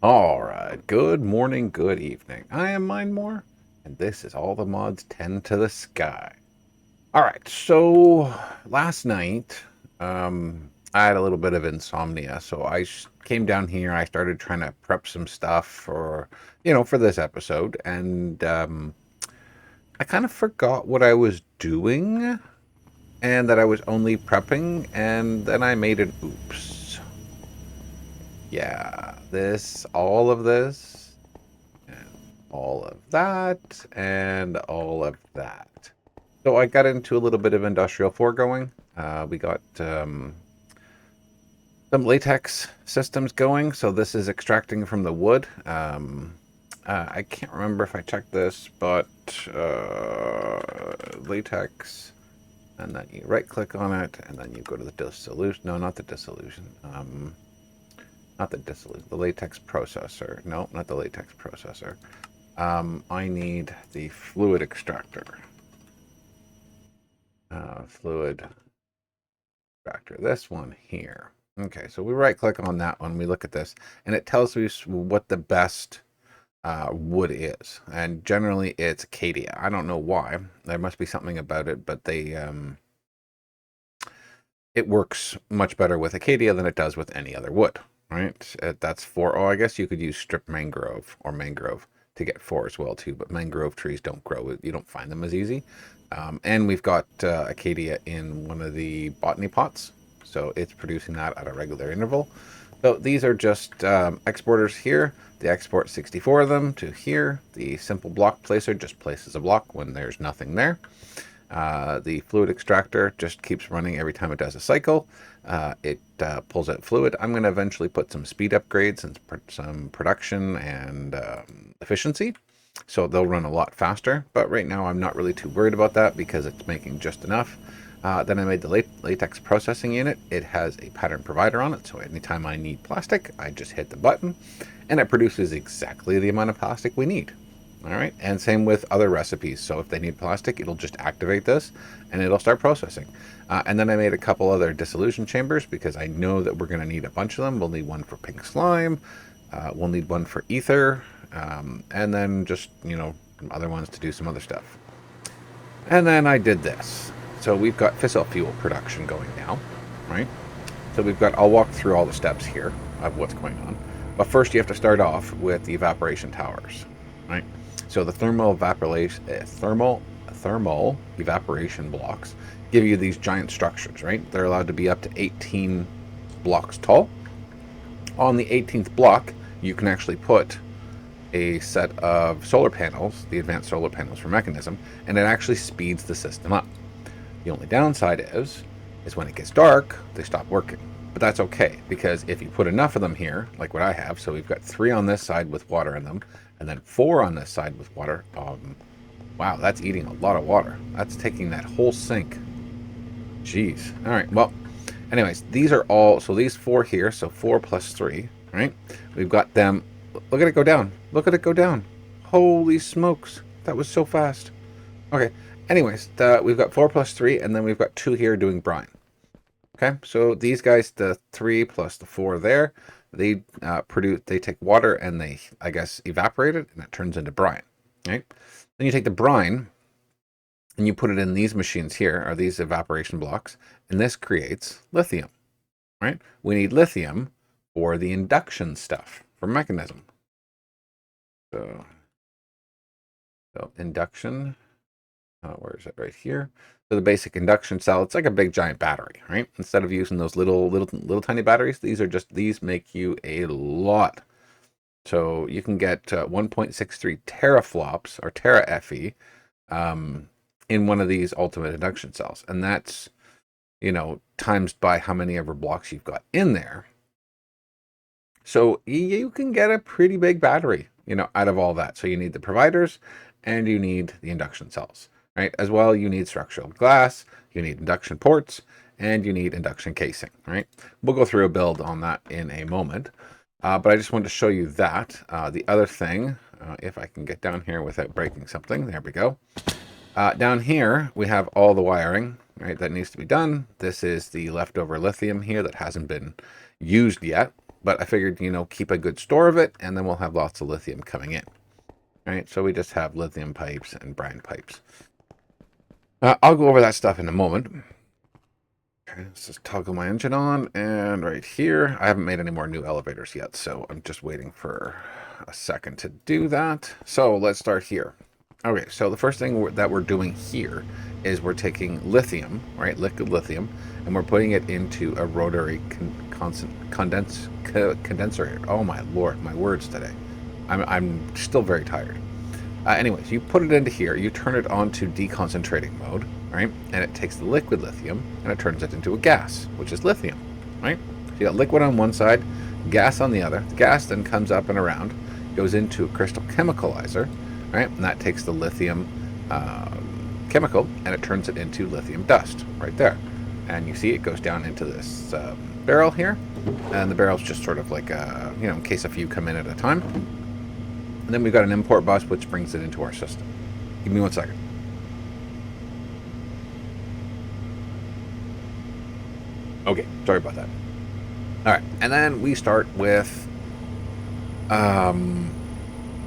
Alright, good morning, good evening. I am Mindmore, and this is all the mods 10 to the sky. Alright, so last night, I had a little bit of insomnia, so I came down here, I started trying to prep some stuff for, for this episode, and I kind of forgot what I was doing, and that I was only prepping, and then I made an oops. Yeah, all of this, and all of that, and all of that. So I got into a little bit of industrial foregoing. We got some latex systems going. So this is extracting from the wood. I can't remember if I checked this, but latex, and then you right click on it, and then you go to the dissolution. No, not the dissolution. Not the dissolution. The latex processor. No, not the latex processor. I need the fluid extractor. Fluid extractor. This one here. Okay, so we right click on that one. We look at this, and it tells us what the best wood is. And generally, it's acacia. I don't know why. There must be something about it, but it works much better with acacia than it does with any other wood. Right? That's for. Oh, I guess you could use strip mangrove or mangrove to get four as well too. But mangrove trees don't grow. You don't find them as easy. And we've got acacia in one of the botany pots, so it's producing that at a regular interval. So these are just exporters here. They export 64 of them to here. The simple block placer just places a block when there's nothing there. The fluid extractor just keeps running every time it does a cycle. It pulls out fluid. I'm going to eventually put some speed upgrades and some production and efficiency, so they'll run a lot faster. But right now I'm not really too worried about that because it's making just enough. Then I made the latex processing unit. It has a pattern provider on it, so anytime I need plastic, I just hit the button, and it produces exactly the amount of plastic we need. All right, and same with other recipes. So if they need plastic, it'll just activate this and it'll start processing. And then I made a couple other dissolution chambers because I know that we're going to need a bunch of them. We'll need one for pink slime. We'll need one for ether. And then just, other ones to do some other stuff. And then I did this. So we've got fissile fuel production going now, right? So I'll walk through all the steps here of what's going on. But first you have to start off with the evaporation towers, right? So the thermal evaporation blocks give you these giant structures, right? They're allowed to be up to 18 blocks tall. On the 18th block, you can actually put a set of solar panels, the advanced solar panels for Mekanism, and it actually speeds the system up. The only downside is when it gets dark, they stop working. But that's okay, because if you put enough of them here, like what I have, so we've got 3 on this side with water in them, and then 4 on this side with water. Wow, that's eating a lot of water. That's taking that whole sink. Jeez. All right, well, anyways, these are all, so these 4 here, so 4 plus 3, right? We've got them, look at it go down. Look at it go down. Holy smokes, that was so fast. Okay, anyways, we've got 4 plus 3, and then we've got 2 here doing brine. Okay, so these guys, the 3 plus the 4 there, they take water and they, I guess, evaporate it, and it turns into brine, right? Then you take the brine and you put it in these machines here, or these evaporation blocks, and this creates lithium, right? We need lithium for the induction stuff, for Mekanism. So induction, where is it? Right here. So the basic induction cell, it's like a big giant battery, right? Instead of using those little tiny batteries, these make you a lot. So you can get 1.63 teraflops or tera-FE in one of these ultimate induction cells, and that's times by how many ever blocks you've got in there. So you can get a pretty big battery, out of all that. So you need the providers, and you need the induction cells. Right? As well, you need structural glass, you need induction ports, and you need induction casing, right? We'll go through a build on that in a moment. But I just wanted to show you that. The other thing, if I can get down here without breaking something, there we go. Down here, we have all the wiring, right, that needs to be done. This is the leftover lithium here that hasn't been used yet. but I figured, you know, keep a good store of it, and then we'll have lots of lithium coming in. Right, so we just have lithium pipes and brine pipes. I'll go over that stuff in a moment. Okay, let's just toggle my engine on, and right here, I haven't made any more new elevators yet, so I'm just waiting for a second to do that. So let's start here. Okay, so the first thing that we're doing here is we're taking lithium, right, liquid lithium, and we're putting it into a rotary condenser. Oh my lord, my words today. I'm still very tired. Anyways, you put it into here, you turn it on to deconcentrating mode, right? And it takes the liquid lithium and it turns it into a gas, which is lithium, right? So you got liquid on one side, gas on the other. The gas then comes up and around, goes into a crystal chemicalizer, right? And that takes the lithium chemical and it turns it into lithium dust right there. And you see it goes down into this barrel here, and the barrel's just sort of like, you know, in case a few come in at a time. And then we've got an import bus, which brings it into our system. Give me 1 second. Okay, sorry about that. All right, and then we start with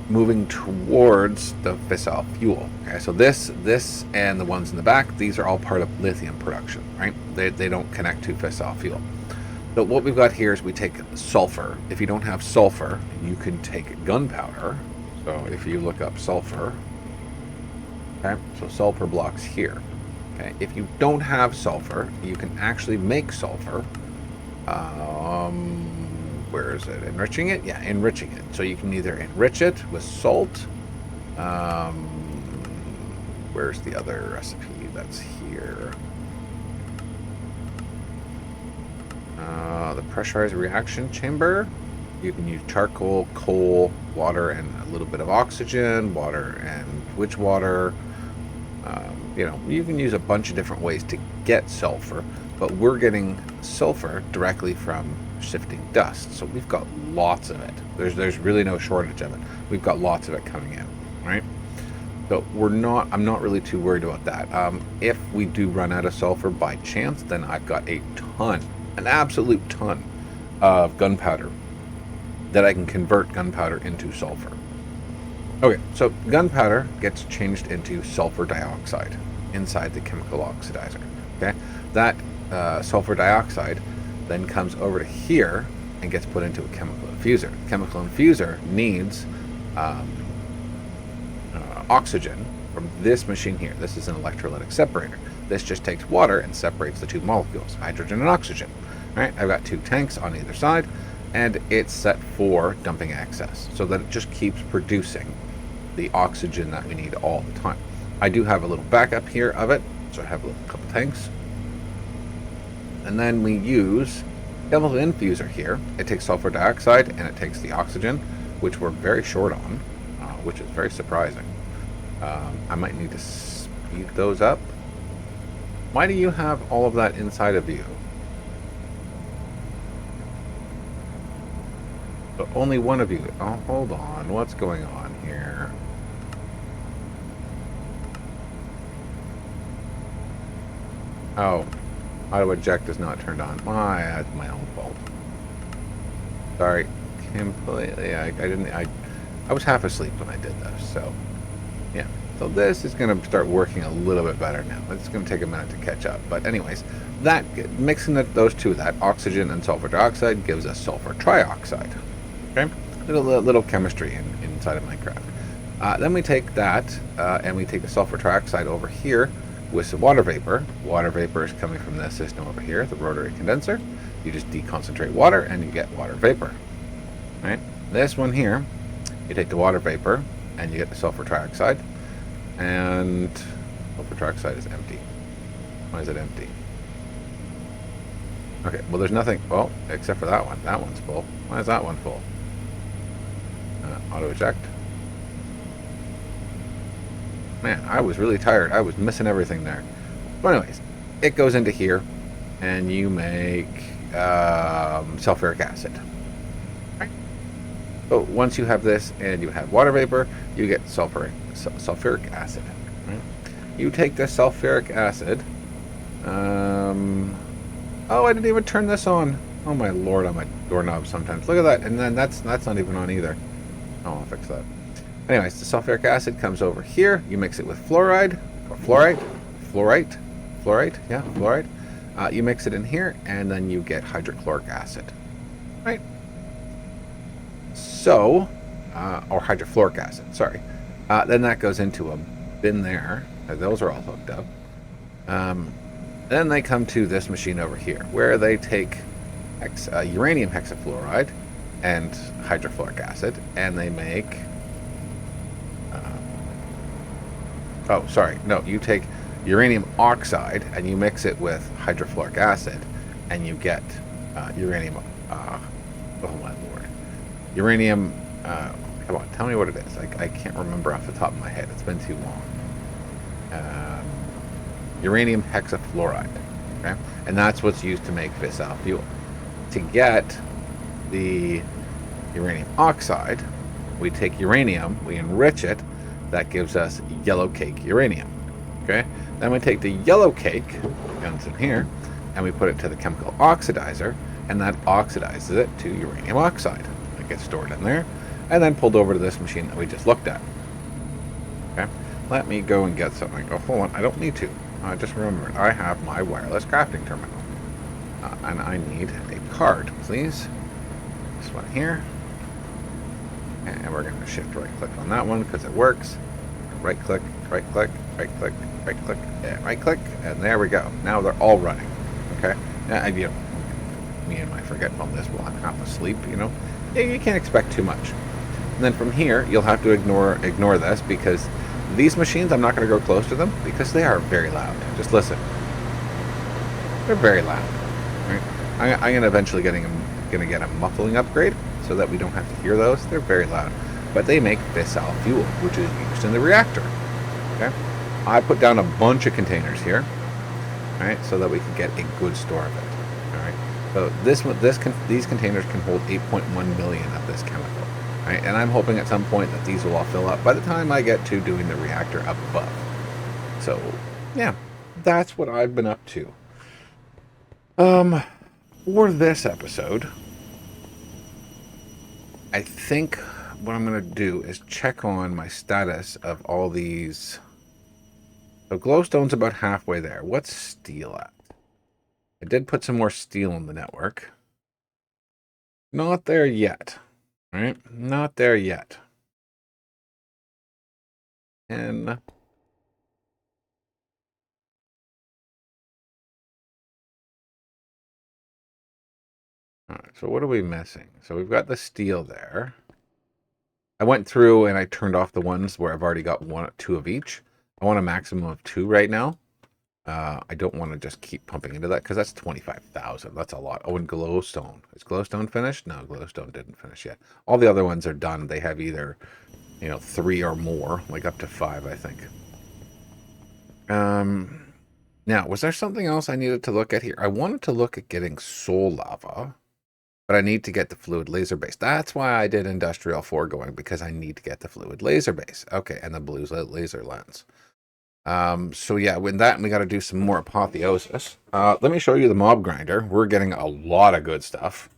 moving towards the fissile fuel. Okay, so this and the ones in the back, these are all part of lithium production, right? They don't connect to fissile fuel. But what we've got here is we take sulfur. If you don't have sulfur, you can take gunpowder. So if you look up sulfur, okay, so sulfur blocks here. Okay, if you don't have sulfur, you can actually make sulfur. Where is it? Enriching it? Yeah, enriching it. So you can either enrich it with salt. Where's the other recipe that's here? The pressurized reaction chamber. You can use charcoal, coal, water, and a little bit of oxygen, water and witch water. You know, you can use a bunch of different ways to get sulfur, but we're getting sulfur directly from shifting dust. So we've got lots of it. There's really no shortage of it. We've got lots of it coming in, right? So I'm not really too worried about that. If we do run out of sulfur by chance, then I've got a ton, an absolute ton of gunpowder that I can convert gunpowder into sulfur. Okay, so gunpowder gets changed into sulfur dioxide inside the chemical oxidizer. Okay, that sulfur dioxide then comes over to here and gets put into a chemical infuser. The chemical infuser needs oxygen from this machine here. This is an electrolytic separator. This just takes water and separates the two molecules, hydrogen and oxygen. All right, I've got 2 tanks on either side, and it's set for dumping excess so that it just keeps producing the oxygen that we need all the time. I do have a little backup here of it, so I have a couple tanks. And then we use chemical infuser here. It takes sulfur dioxide and it takes the oxygen, which we're very short on, which is very surprising. I might need to speed those up. Why do you have all of that inside of you? But only one of you. Oh, hold on. What's going on here? Oh, auto eject is not turned on. That's my own fault. Sorry, completely. I was half asleep when I did this. So, yeah. So this is going to start working a little bit better now. It's going to take a minute to catch up. But anyways, that mixing those two, that oxygen and sulfur dioxide, gives us sulfur trioxide. Okay, little chemistry inside of Minecraft. Then we take that and we take the sulfur trioxide over here with some water vapor. Water vapor is coming from this system over here, the rotary condenser. You just deconcentrate water and you get water vapor. Right? This one here, you take the water vapor and you get the sulfur trioxide. And sulfur trioxide is empty. Why is it empty? Okay, well there's nothing, well, except for that one. That one's full. Why is that one full? Auto eject. Man, I was really tired. I was missing everything there. But anyways, it goes into here and you make sulfuric acid. Right? So once you have this and you have water vapor, you get sulfuric acid. Right? You take this sulfuric acid. Oh, I didn't even turn this on. Oh my lord, on my doorknob sometimes. Look at that, and then that's not even on either. Oh, I'll fix that. Anyways, the sulfuric acid comes over here. You mix it with fluoride, or fluorite, yeah, fluoride. You mix it in here, and then you get hydrochloric acid, right? So, or hydrofluoric acid, sorry. Then that goes into a bin there. Those are all hooked up. Then they come to this machine over here, where they take uranium hexafluoride and hydrofluoric acid, and they make... oh, sorry. No, you take uranium oxide, and you mix it with hydrofluoric acid, and you get uranium... oh, my lord. Uranium... come on, tell me what it is. I can't remember off the top of my head. It's been too long. Uranium hexafluoride, okay? And that's what's used to make fissile fuel. To get the uranium oxide, we take uranium, we enrich it, that gives us yellow cake uranium, okay? Then we take the yellow cake, comes in here, and we put it to the chemical oxidizer, and that oxidizes it to uranium oxide. It gets stored in there, and then pulled over to this machine that we just looked at, okay? Let me go and get something. Oh, hold on, I don't need to. I just remembered, I have my wireless crafting terminal. And I need a card, please. This one here. And we're going to shift right click on that one because it works. Right click, right click, right click, right click, and right click. And there we go. Now they're all running. Okay? Now, you know, me and my forgetfulness while I'm half asleep, you know. Yeah, you can't expect too much. And then from here, you'll have to ignore this because these machines, I'm not going to go close to them because they are very loud. Just listen. They're very loud. Right? I'm going to eventually get a muffling upgrade so that we don't have to hear those. They're very loud. But they make fissile fuel, which is used in the reactor. Okay? I put down a bunch of containers here, right, so that we can get a good store of it. All right. So these containers can hold 8.1 million of this chemical. Right? And I'm hoping at some point that these will all fill up by the time I get to doing the reactor up above. So, yeah, that's what I've been up to. For this episode, I think what I'm going to do is check on my status of all these. So glowstone's about halfway there. What's steel at? I did put some more steel in the network. Not there yet. Right? Not there yet. And all right, so what are we missing? So we've got the steel there. I went through and I turned off the ones where I've already got two of each. I want a maximum of 2 right now. I don't want to just keep pumping into that because that's 25,000. That's a lot. Oh, and glowstone. Is glowstone finished? No, glowstone didn't finish yet. All the other ones are done. They have either, 3 or more, like up to 5, I think. Now, was there something else I needed to look at here? I wanted to look at getting soul lava, but I need to get the fluid laser base. That's why I did industrial forgoing, because I need to get the fluid laser base. Okay, and the blue laser lens. So yeah, with that, we got to do some more apotheosis. Let me show you the mob grinder. We're getting a lot of good stuff.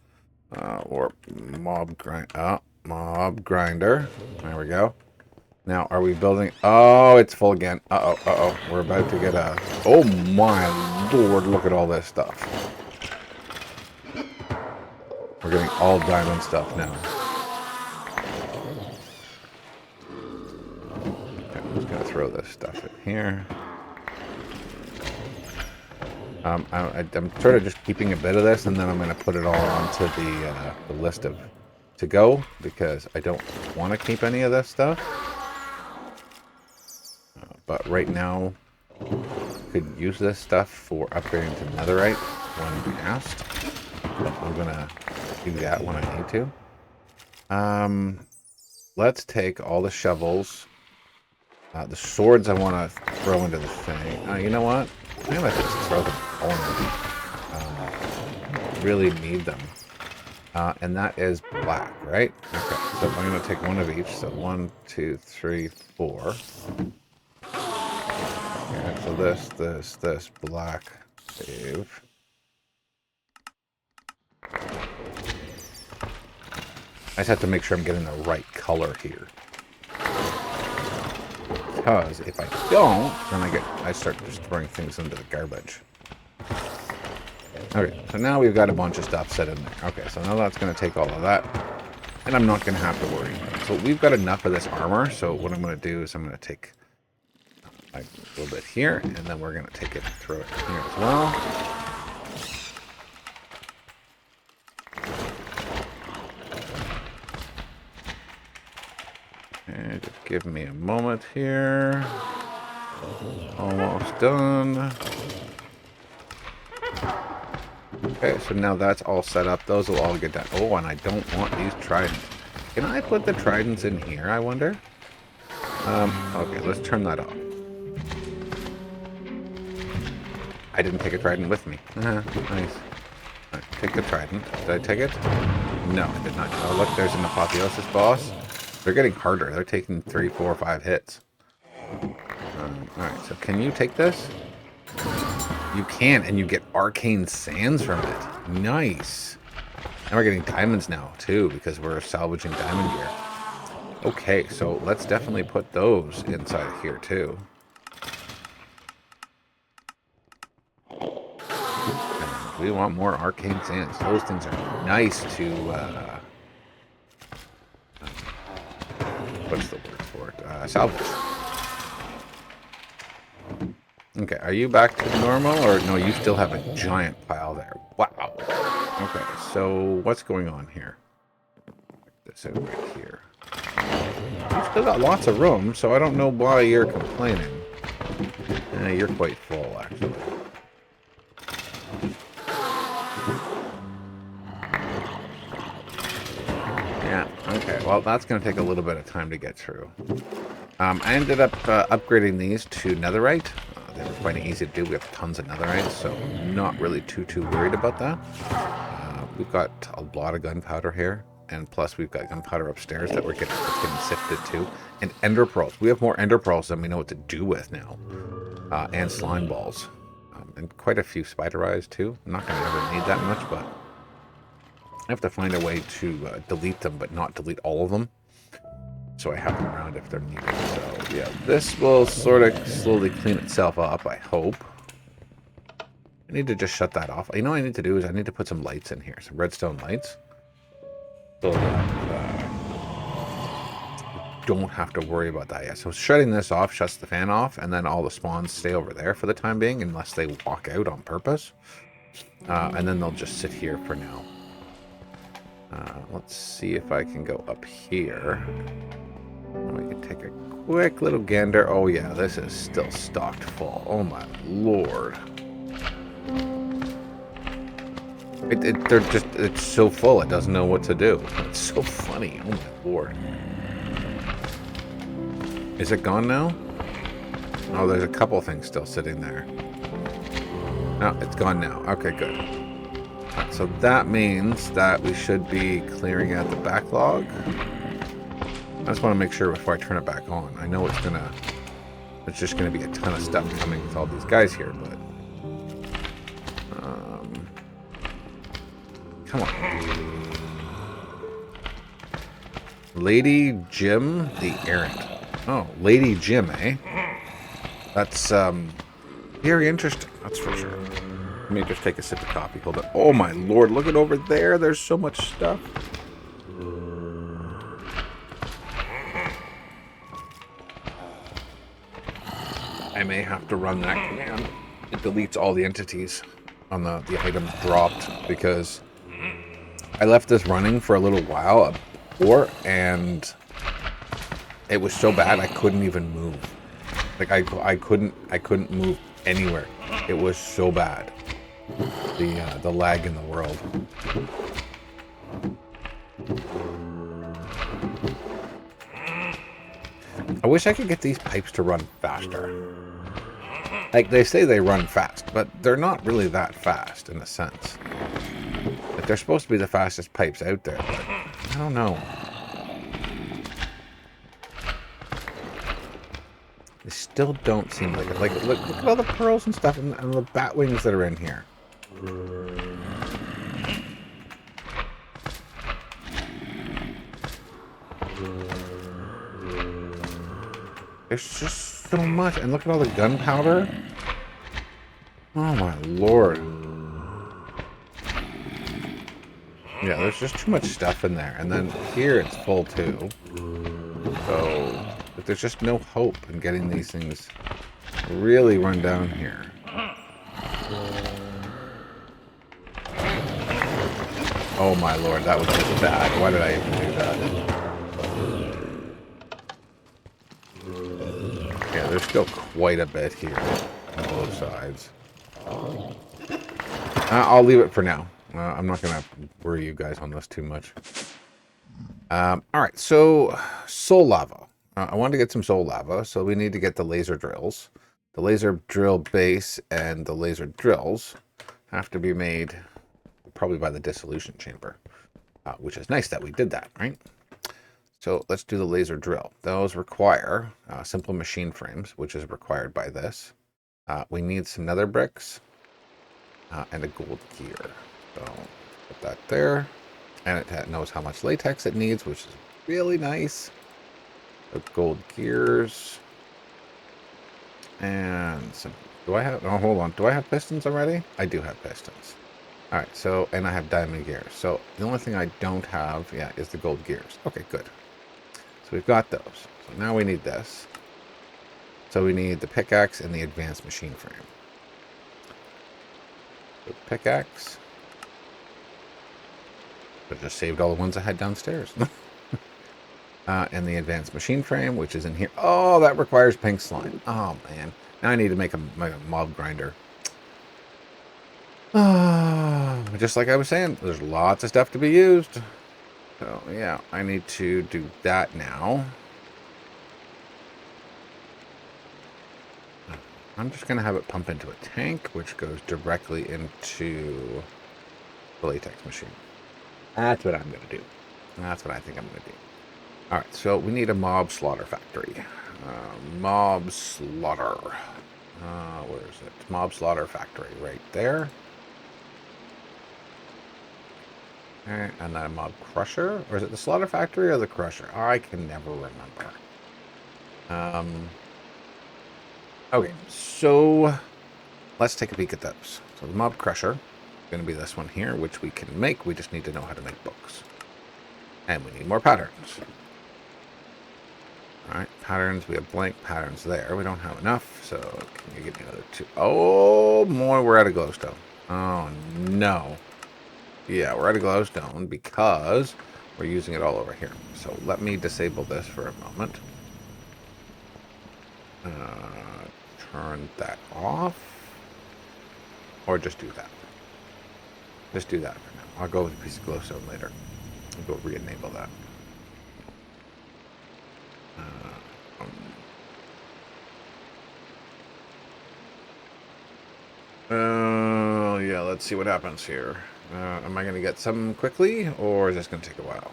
Or mob grinder. There we go. Now, are we building? Oh, it's full again. Uh-oh. We're about to get a... Oh my lord, look at all this stuff. We're getting all diamond stuff now. Okay, I'm just going to throw this stuff in here. I'm sort of just keeping a bit of this, and then I'm going to put it all onto the list of to go, because I don't want to keep any of this stuff. But right now, could use this stuff for upgrading to netherite when we asked. But I'm going to do that when I need to. Let's take all the shovels. The swords I want to throw into the thing. You know what? I'm going to just throw them all in. Really need them. And that is black, right? Okay, so I'm going to take one of each. So 1, 2, 3, 4. Okay, so this, black, save. I just have to make sure I'm getting the right color here. Because if I don't, then I start just throwing things into the garbage. Okay, so now we've got a bunch of stuff set in there. Okay, so now that's going to take all of that. And I'm not going to have to worry. So we've got enough of this armor. So what I'm going to do is I'm going to take a little bit here. And then we're going to take it and throw it here as well. And just give me a moment here. Almost done. Okay, so now that's all set up. Those will all get done. Oh, and I don't want these tridents. Can I put the tridents in here, I wonder? Okay, let's turn that off. I didn't take a trident with me. Nice. Right, take the trident. Did I take it? No, I did not. Oh, look, there's an apotheosis boss. They're getting harder. They're taking 3, 4, 5 hits. Alright, so can you take this? You can, and you get arcane sands from it. Nice. And we're getting diamonds now, too, because we're salvaging diamond gear. Okay, so let's definitely put those inside of here, too. And we want more arcane sands. Those things are nice to, what's the word for it? Salvage. Okay, are you back to normal, or no, you still have a giant pile there. Wow. Okay, so what's going on here? This is right here. You've still got lots of room, so I don't know why you're complaining. You're quite full, actually. Yeah, okay, well, that's going to take a little bit of time to get through. I ended up upgrading these to netherite. They were quite easy to do. We have tons of netherite, so not really too worried about that. We've got a lot of gunpowder here, and plus we've got gunpowder upstairs that that's getting sifted too. And ender pearls. We have more ender pearls than we know what to do with now. And slime balls. And quite a few spider eyes too. I'm not going to ever need that much, but I have to find a way to delete them, but not delete all of them. So I have them around if they're needed. So yeah, this will sort of slowly clean itself up, I hope. I need to just shut that off. You know what I need to do is I need to put some lights in here, some redstone lights. So that don't have to worry about that yet. So shutting this off shuts the fan off, and then all the spawns stay over there for the time being, unless they walk out on purpose. And then they'll just sit here for now. Let's see if I can go up here. We can take a quick little gander. Oh yeah, this is still stocked full. Oh my lord. It's so full it doesn't know what to do. It's so funny. Oh my lord. Is it gone now? Oh, there's a couple things still sitting there. No, it's gone now. Okay, good. So that means that we should be clearing out the backlog. I just want to make sure before I turn it back on. I know it's just gonna be a ton of stuff coming with all these guys here, but come on. Lady Jim the Errant. Oh, Lady Jim, eh? That's very interesting, that's for sure. Let me just take a sip of coffee. Hold on. Oh my lord, look at over there. There's so much stuff. I may have to run that command. It deletes all the entities on the items dropped, because I left this running for a little while before, and it was so bad I couldn't even move. Like I couldn't move anywhere. It was so bad. The lag in the world. I wish I could get these pipes to run faster. Like, they say they run fast, but they're not really that fast in a sense. Like, they're supposed to be the fastest pipes out there, but I don't know. They still don't seem like it. Like, look at all the pearls and stuff and the bat wings that are in here. There's just so much. And look at all the gunpowder. Oh my lord. Yeah, there's just too much stuff in there. And then here it's full too. So but there's just no hope in getting these things really run down here. Oh my lord, that was just bad. Why did I even do that? Yeah, there's still quite a bit here on both sides. I'll leave it for now. I'm not going to worry you guys on this too much. All right, so soul lava. I wanted to get some soul lava, so we need to get the laser drills. The laser drill base and the laser drills have to be made probably by the dissolution chamber, which is nice that we did that, right? So let's do the laser drill. Those require simple machine frames, which is required by this. We need some nether bricks and a gold gear. So put that there. And it knows how much latex it needs, which is really nice. The gold gears. And some... Do I have... Oh, hold on. Do I have pistons already? I do have pistons. All right, so... And I have diamond gears. So the only thing I don't have, yeah, is the gold gears. Okay, good. So we've got those. So now we need this. So we need the pickaxe and the advanced machine frame. So pickaxe. I just saved all the ones I had downstairs. And the advanced machine frame, which is in here. Oh, that requires pink slime. Oh, man. Now I need to make a mob grinder. Just like I was saying, there's lots of stuff to be used. So, yeah, I need to do that now. I'm just going to have it pump into a tank, which goes directly into the latex machine. That's what I'm going to do. That's what I think I'm going to do. All right, so we need a mob slaughter factory. Mob slaughter. Where is it? Mob slaughter factory right there. Okay, and then a mob crusher. Or is it the slaughter factory or the crusher? I can never remember. Okay, so let's take a peek at those. So the mob crusher is going to be this one here, which we can make. We just need to know how to make books. And we need more patterns. All right, patterns. We have blank patterns there. We don't have enough, so can you give me another two? Oh, more. We're out of glowstone. Oh, no. Yeah, we're out of glowstone because we're using it all over here. So let me disable this for a moment. Turn that off. Or just do that. Just do that for now. I'll go with a piece of glowstone later. I'll go re-enable that. Yeah, let's see what happens here. Am I going to get some quickly, or is this going to take a while?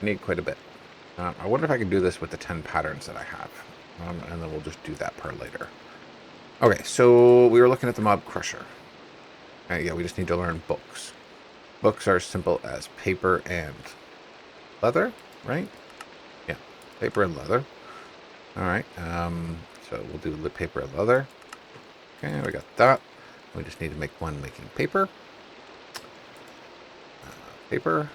I need quite a bit. I wonder if I can do this with the 10 patterns that I have. And then we'll just do that part later. Okay, so we were looking at the mob crusher. Yeah, we just need to learn books. Books are as simple as paper and leather, right? Yeah, paper and leather. All right, so we'll do the paper and leather. Okay, we got that. We just need to make one making paper. Paper.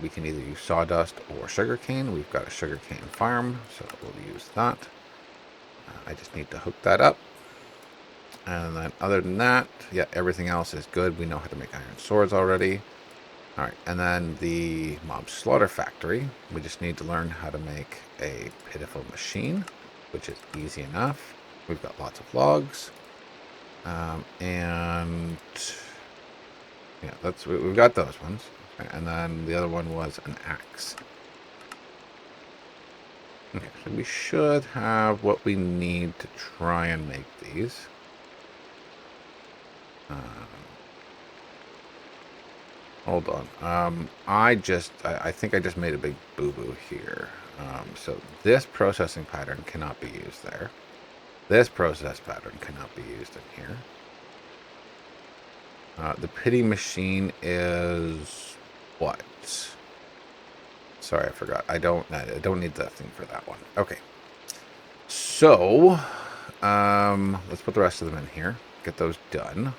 We can either use sawdust or sugarcane. We've got a sugarcane farm, so we'll use that. I just need to hook that up. And then other than that, yeah, everything else is good. We know how to make iron swords already. All right, and then the mob slaughter factory. We just need to learn how to make a pitiful machine, which is easy enough. We've got lots of logs. And yeah, we've got those ones. And then the other one was an axe. Okay, so we should have what we need to try and make these. Hold on. I think I just made a big boo-boo here. So this processing pattern cannot be used there. This process pattern cannot be used in here. The pity machine is what? Sorry, I forgot. I don't need the thing for that one. Okay. So, let's put the rest of them in here. Get those done.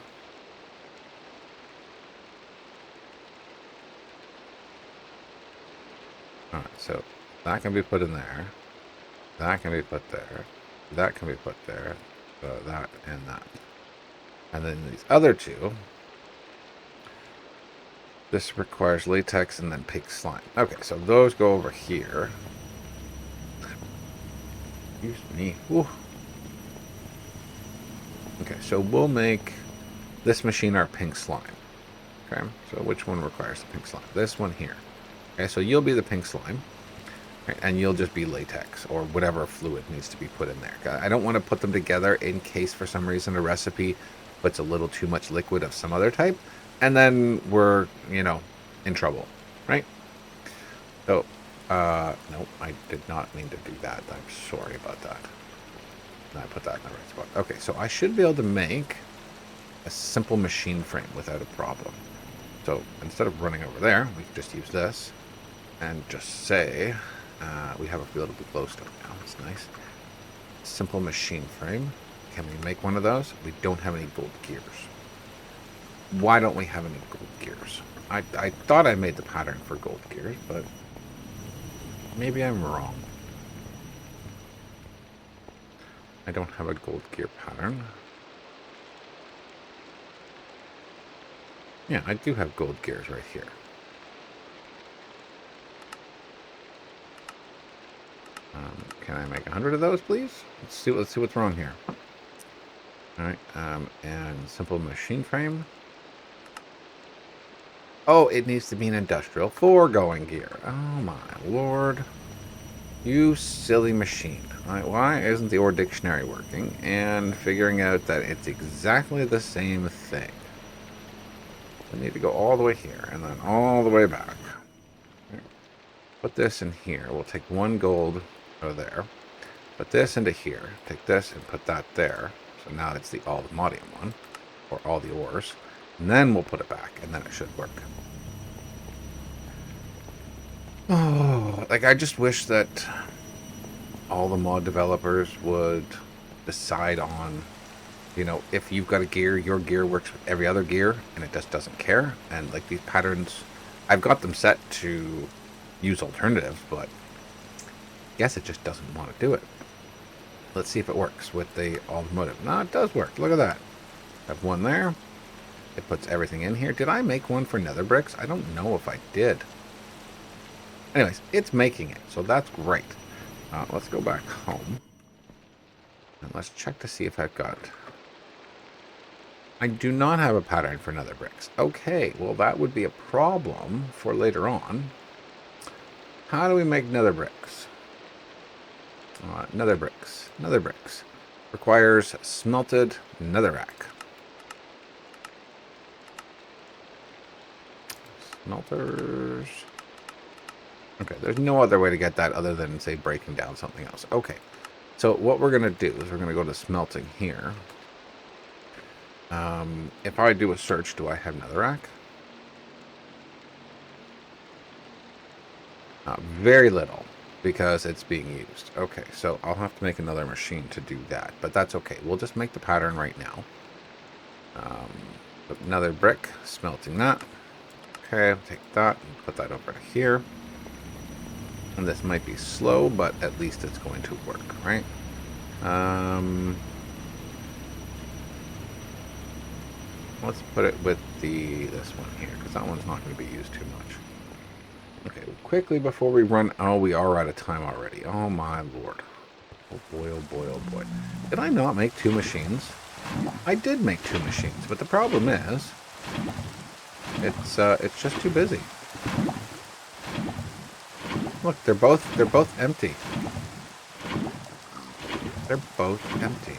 All right, so that can be put in there. That can be put there. That can be put there. That and that. And then these other two. This requires latex and then pig slime. Okay, so those go over here. Excuse me. Ooh. Okay, so we'll make this machine our pink slime. Okay, so which one requires the pink slime? This one here. Okay, so you'll be the pink slime. Okay, and you'll just be latex or whatever fluid needs to be put in there. I don't want to put them together in case for some reason a recipe puts a little too much liquid of some other type. And then we're, in trouble, right? So, no, I did not mean to do that. I'm sorry about that. I put that in the right spot. Okay, so I should be able to make a simple machine frame without a problem. So instead of running over there, we can just use this and just say, we have a little bit glowstone now. It's nice. Simple machine frame. Can we make one of those? We don't have any gold gears. Why don't we have any gold gears? I thought I made the pattern for gold gears, but maybe I'm wrong. I don't have a gold gear pattern. Yeah, I do have gold gears right here. Can I make 100 of those, please? Let's see what's wrong here. All right, and simple machine frame. Oh, it needs to be an industrial foregoing gear. Oh my lord. You silly machine. All right, why isn't the OR dictionary working and figuring out that it's exactly the same thing? I need to go all the way here and then all the way back. Put this in here. We'll take one gold over there. Put this into here. Take this and put that there. So now it's all the modium one, or all the ores. And then we'll put it back, and then it should work. Oh, like I just wish that all the mod developers would decide on, if you've got a gear, your gear works with every other gear, and it just doesn't care. And like these patterns, I've got them set to use alternatives, but I guess it just doesn't want to do it. Let's see if it works with the automotive. No, it does work. Look at that. I have one there. It puts everything in here. Did I make one for nether bricks? I don't know if I did. Anyways, it's making it, so that's great. Let's go back home. And let's check to see if I've got... I do not have a pattern for nether bricks. Okay, well that would be a problem for later on. How do we make nether bricks? Nether bricks. Nether bricks. Requires smelted netherrack. Smelters. Okay, there's no other way to get that other than, say, breaking down something else. Okay, so what we're going to do is we're going to go to smelting here. If I do a search, do I have netherrack? Very little, because it's being used. Okay, so I'll have to make another machine to do that, but that's okay. We'll just make the pattern right now. Another brick, smelting that. Okay, I'll take that and put that over to here. And this might be slow, but at least it's going to work, right? Let's put it with this one here, because that one's not going to be used too much. Okay, quickly before we run... Oh, we are out of time already. Oh, my lord. Oh, boy, oh, boy, oh, boy. Did I not make 2 machines? I did make 2 machines, but the problem is... It's just too busy. Look, they're both empty. They're both empty.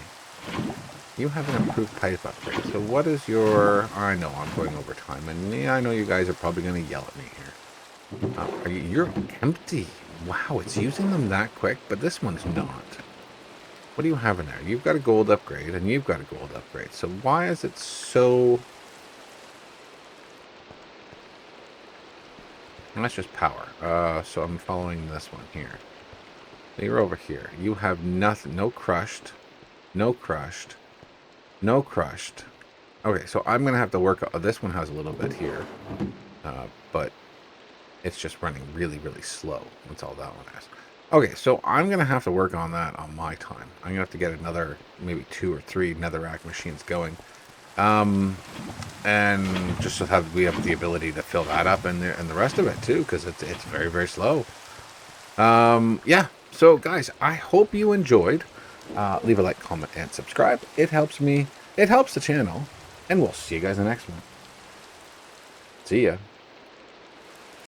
You have an improved pipe upgrade. So what is your... I know I'm going over time, and yeah, I know you guys are probably going to yell at me here. You're empty. Wow, it's using them that quick, but this one's not. What do you have in there? You've got a gold upgrade, and you've got a gold upgrade. So why is it so... And that's just power. So I'm following this one here. You're over here. You have nothing. No crushed. No crushed. No crushed. Okay, so I'm going to have to work. This one has a little bit here. But it's just running really, really slow. That's all that one has. Okay, so I'm going to have to work on that on my time. I'm going to have to get another, maybe 2 or 3 netherrack machines going. And just to have, we have the ability to fill that up and the rest of it too, because it's very, very slow. Yeah, so guys, I hope you enjoyed. Leave a like, comment, and subscribe. It helps me. It helps the channel. And we'll see you guys in the next one. See ya.